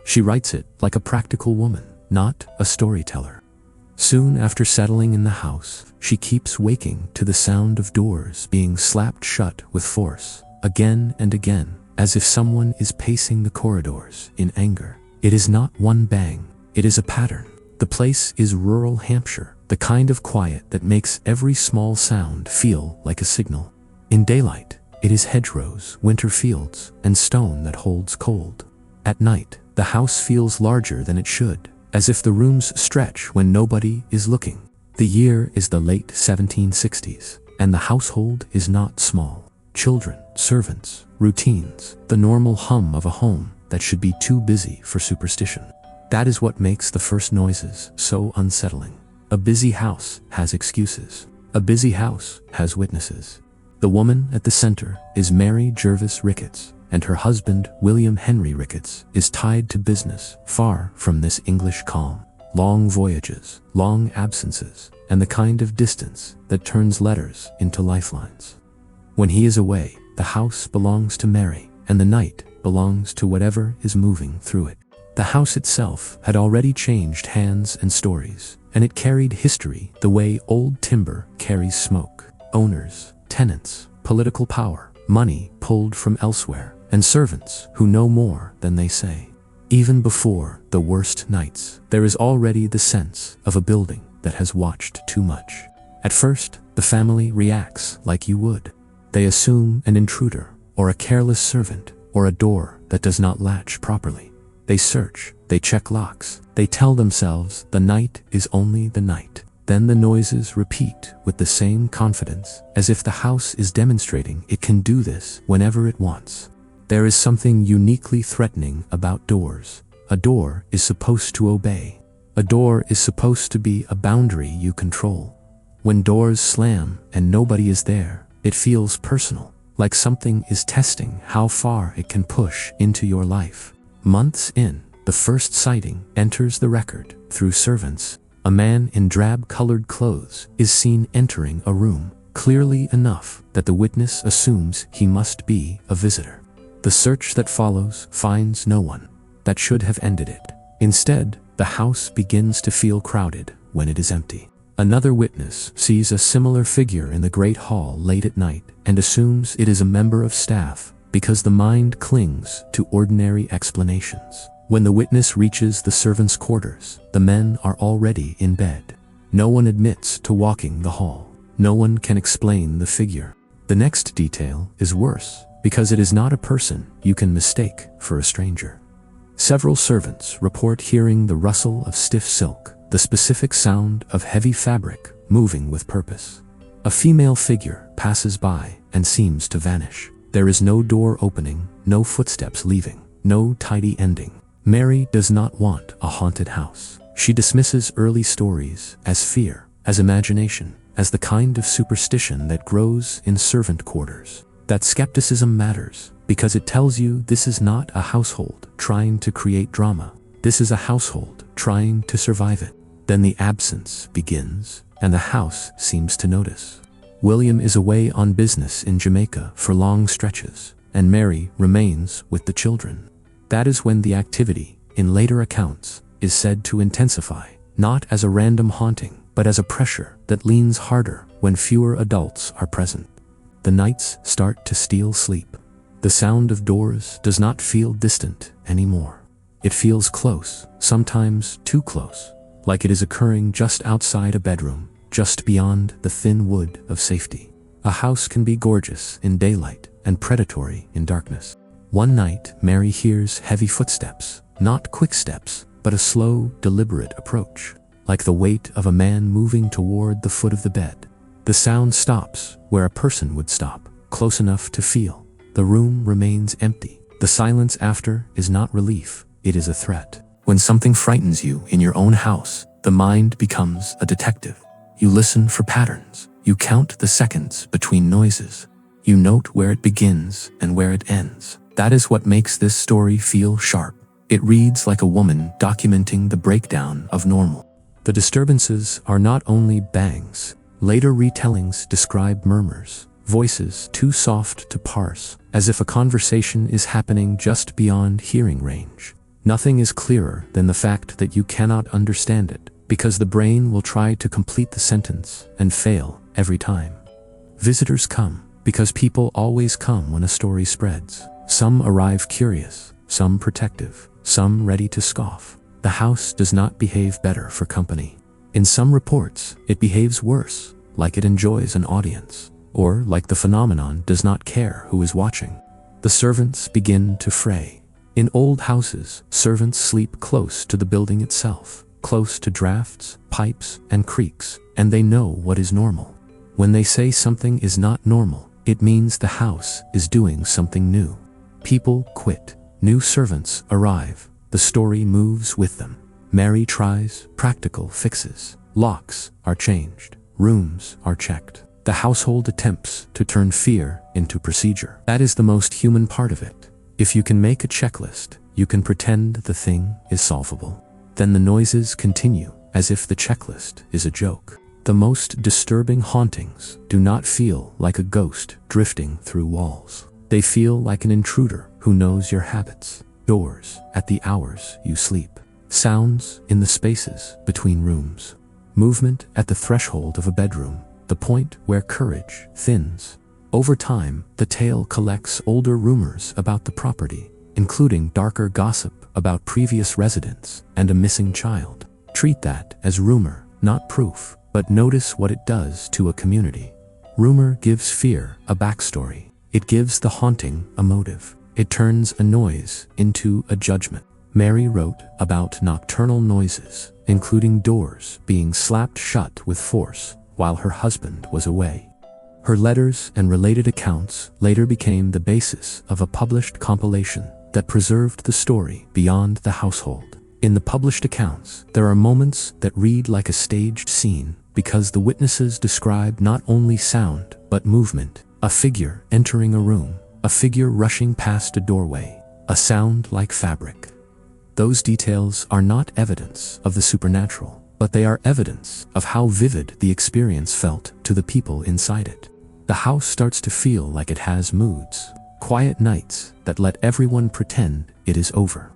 She writes it like a practical woman, not a storyteller. Soon after settling in the house, she keeps waking to the sound of doors being slapped shut with force, again and again, as if someone is pacing the corridors in anger. It is not one bang, it is a pattern. The place is rural Hampshire, the kind of quiet that makes every small sound feel like a signal. In daylight, it is hedgerows, winter fields, and stone that holds cold. At night, the house feels larger than it should, as if the rooms stretch when nobody is looking. The year is the late 1760s, and the household is not small. Children, servants, routines, the normal hum of a home that should be too busy for superstition. That is what makes the first noises so unsettling. A busy house has excuses. A busy house has witnesses. The woman at the center is Mary Jervis Ricketts, and her husband, William Henry Ricketts, is tied to business far from this English calm. Long voyages, long absences, and the kind of distance that turns letters into lifelines. When he is away, the house belongs to Mary, and the night belongs to whatever is moving through it. The house itself had already changed hands and stories, and it carried history the way old timber carries smoke. Owners, tenants, political power, money pulled from elsewhere, and servants who know more than they say. Even before the worst nights, there is already the sense of a building that has watched too much. At first, the family reacts like you would. They assume an intruder, or a careless servant, or a door that does not latch properly. They search, they check locks, they tell themselves the night is only the night. Then the noises repeat with the same confidence, as if the house is demonstrating it can do this whenever it wants. There is something uniquely threatening about doors. A door is supposed to obey. A door is supposed to be a boundary you control. When doors slam and nobody is there, it feels personal, like something is testing how far it can push into your life. Months in, the first sighting enters the record through servants. A man in drab-colored clothes is seen entering a room, clearly enough that the witness assumes he must be a visitor. The search that follows finds no one. That should have ended it. Instead, the house begins to feel crowded when it is empty. Another witness sees a similar figure in the great hall late at night and assumes it is a member of staff because the mind clings to ordinary explanations. When the witness reaches the servants' quarters, the men are already in bed. No one admits to walking the hall. No one can explain the figure. The next detail is worse, because it is not a person you can mistake for a stranger. Several servants report hearing the rustle of stiff silk, the specific sound of heavy fabric moving with purpose. A female figure passes by and seems to vanish. There is no door opening, no footsteps leaving, no tidy ending. Mary does not want a haunted house. She dismisses early stories as fear, as imagination, as the kind of superstition that grows in servant quarters. That skepticism matters because it tells you this is not a household trying to create drama. This is a household trying to survive it. Then the absence begins, and the house seems to notice. William is away on business in Jamaica for long stretches, and Mary remains with the children. That is when the activity, in later accounts, is said to intensify, not as a random haunting, but as a pressure that leans harder when fewer adults are present. The nights start to steal sleep. The sound of doors does not feel distant anymore. It feels close, sometimes too close, like it is occurring just outside a bedroom, just beyond the thin wood of safety. A house can be gorgeous in daylight and predatory in darkness. One night, Mary hears heavy footsteps, not quick steps, but a slow, deliberate approach, like the weight of a man moving toward the foot of the bed. The sound stops where a person would stop, close enough to feel. The room remains empty. The silence after is not relief, it is a threat. When something frightens you in your own house, the mind becomes a detective. You listen for patterns. You count the seconds between noises. You note where it begins and where it ends. That is what makes this story feel sharp. It reads like a woman documenting the breakdown of normal. The disturbances are not only bangs. Later retellings describe murmurs, voices too soft to parse, as if a conversation is happening just beyond hearing range. Nothing is clearer than the fact that you cannot understand it, because the brain will try to complete the sentence and fail every time. Visitors come, because people always come when a story spreads. Some arrive curious, some protective, some ready to scoff. The house does not behave better for company. In some reports, it behaves worse, like it enjoys an audience, or like the phenomenon does not care who is watching. The servants begin to fray. In old houses, servants sleep close to the building itself, close to drafts, pipes, and creaks, and they know what is normal. When they say something is not normal, it means the house is doing something new. People quit. New servants arrive. The story moves with them. Mary tries practical fixes. Locks are changed. Rooms are checked. The household attempts to turn fear into procedure. That is the most human part of it. If you can make a checklist, you can pretend the thing is solvable. Then the noises continue, as if the checklist is a joke. The most disturbing hauntings do not feel like a ghost drifting through walls. They feel like an intruder who knows your habits. Doors at the hours you sleep. Sounds in the spaces between rooms. Movement at the threshold of a bedroom, the point where courage thins. Over time, the tale collects older rumors about the property, including darker gossip about previous residents and a missing child. Treat that as rumor, not proof, but notice what it does to a community. Rumor gives fear a backstory. It gives the haunting a motive. It turns a noise into a judgment. Mary wrote about nocturnal noises, including doors being slapped shut with force while her husband was away. Her letters and related accounts later became the basis of a published compilation that preserved the story beyond the household. In the published accounts, there are moments that read like a staged scene because the witnesses describe not only sound but movement, a figure entering a room, a figure rushing past a doorway, a sound like fabric. Those details are not evidence of the supernatural, but they are evidence of how vivid the experience felt to the people inside it. The house starts to feel like it has moods, quiet nights that let everyone pretend it is over.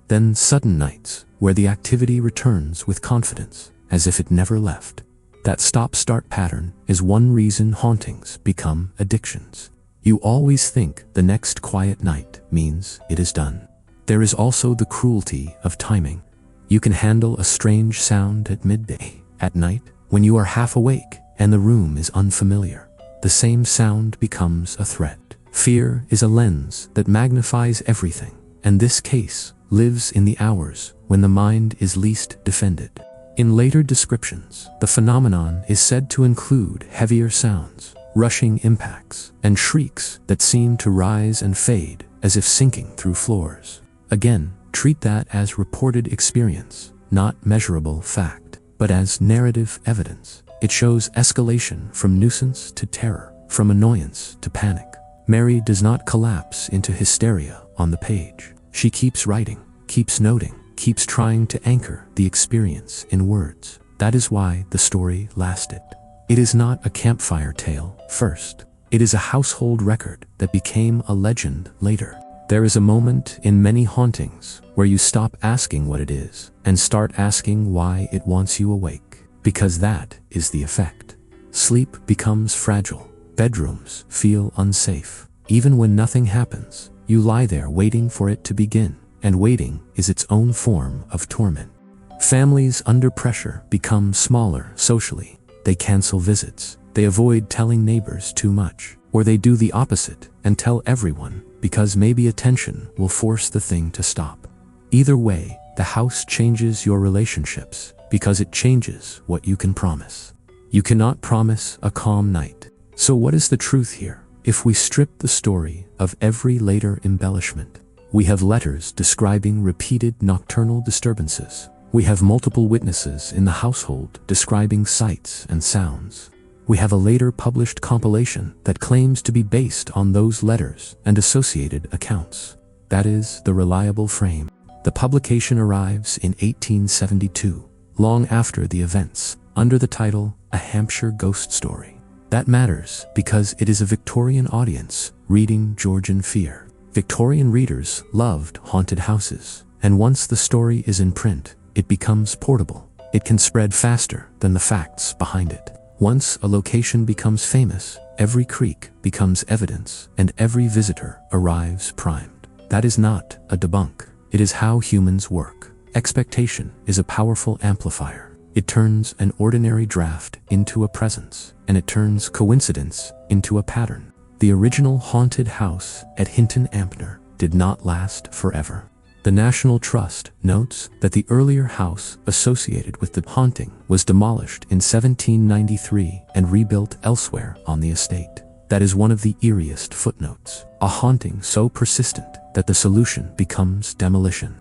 Then sudden nights where the activity returns with confidence, as if it never left. That stop-start pattern is one reason hauntings become addictions. You always think the next quiet night means it is done. There is also the cruelty of timing. You can handle a strange sound at midday, at night, when you are half awake and the room is unfamiliar. The same sound becomes a threat. Fear is a lens that magnifies everything, and this case lives in the hours when the mind is least defended. In later descriptions, the phenomenon is said to include heavier sounds, rushing impacts, and shrieks that seem to rise and fade as if sinking through floors. Again, treat that as reported experience, not measurable fact, but as narrative evidence. It shows escalation from nuisance to terror, from annoyance to panic. Mary does not collapse into hysteria on the page. She keeps writing, keeps noting, keeps trying to anchor the experience in words. That is why the story lasted. It is not a campfire tale first. It is a household record that became a legend later. There is a moment in many hauntings where you stop asking what it is and start asking why it wants you awake, because that is the effect. Sleep becomes fragile. Bedrooms feel unsafe. Even when nothing happens, you lie there waiting for it to begin, and waiting is its own form of torment. Families under pressure become smaller socially. They cancel visits. They avoid telling neighbors too much, or they do the opposite and tell everyone because maybe attention will force the thing to stop. Either way, the house changes your relationships because it changes what you can promise. You cannot promise a calm night. So what is the truth here? If we strip the story of every later embellishment, we have letters describing repeated nocturnal disturbances. We have multiple witnesses in the household describing sights and sounds. We have a later published compilation that claims to be based on those letters and associated accounts. That is the reliable frame. The publication arrives in 1872, long after the events, under the title A Hampshire Ghost Story. That matters because it is a Victorian audience reading Georgian fear. Victorian readers loved haunted houses. And once the story is in print, it becomes portable. It can spread faster than the facts behind it. Once a location becomes famous, every creek becomes evidence, and every visitor arrives primed. That is not a debunk. It is how humans work. Expectation is a powerful amplifier. It turns an ordinary draft into a presence, and it turns coincidence into a pattern. The original haunted house at Hinton Ampner did not last forever. The National Trust notes that the earlier house associated with the haunting was demolished in 1793 and rebuilt elsewhere on the estate. That is one of the eeriest footnotes. A haunting so persistent that the solution becomes demolition.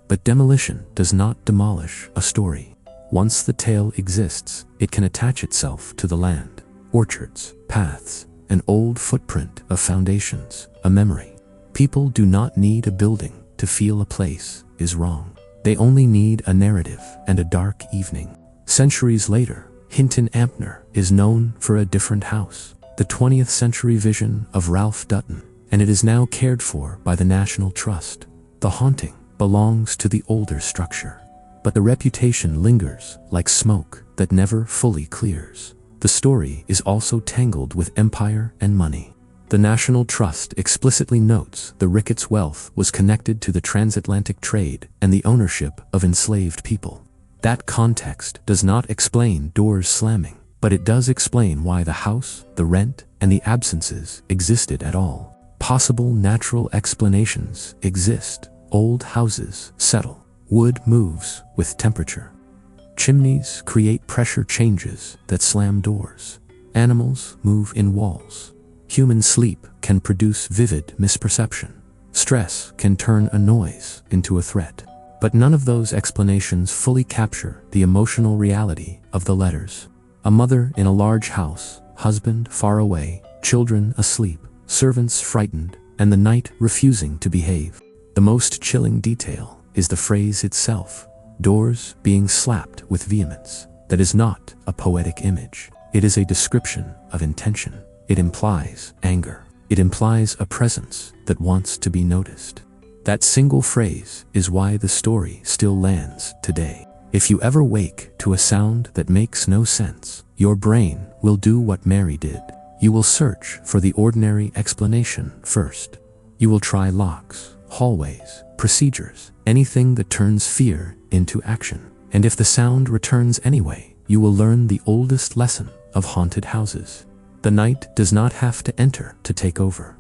But demolition does not demolish a story. Once the tale exists, it can attach itself to the land, orchards, paths, an old footprint of foundations, a memory. People do not need a building to feel a place is wrong. They only need a narrative and a dark evening. Centuries later, Hinton Ampner is known for a different house, the 20th century vision of Ralph Dutton, and it is now cared for by the National Trust. The haunting belongs to the older structure, but the reputation lingers like smoke that never fully clears. The story is also tangled with empire and money. The National Trust explicitly notes the Ricketts' wealth was connected to the transatlantic trade and the ownership of enslaved people. That context does not explain doors slamming, but it does explain why the house, the rent, and the absences existed at all. Possible natural explanations exist. Old houses settle. Wood moves with temperature. Chimneys create pressure changes that slam doors. Animals move in walls. Human sleep can produce vivid misperception. Stress can turn a noise into a threat. But none of those explanations fully capture the emotional reality of the letters. A mother in a large house, husband far away, children asleep, servants frightened, and the night refusing to behave. The most chilling detail is the phrase itself, doors being slapped with vehemence. That is not a poetic image. It is a description of intention. It implies anger. It implies a presence that wants to be noticed. That single phrase is why the story still lands today. If you ever wake to a sound that makes no sense, your brain will do what Mary did. You will search for the ordinary explanation first. You will try locks, hallways, procedures, anything that turns fear into action. And if the sound returns anyway, you will learn the oldest lesson of haunted houses. The night does not have to enter to take over.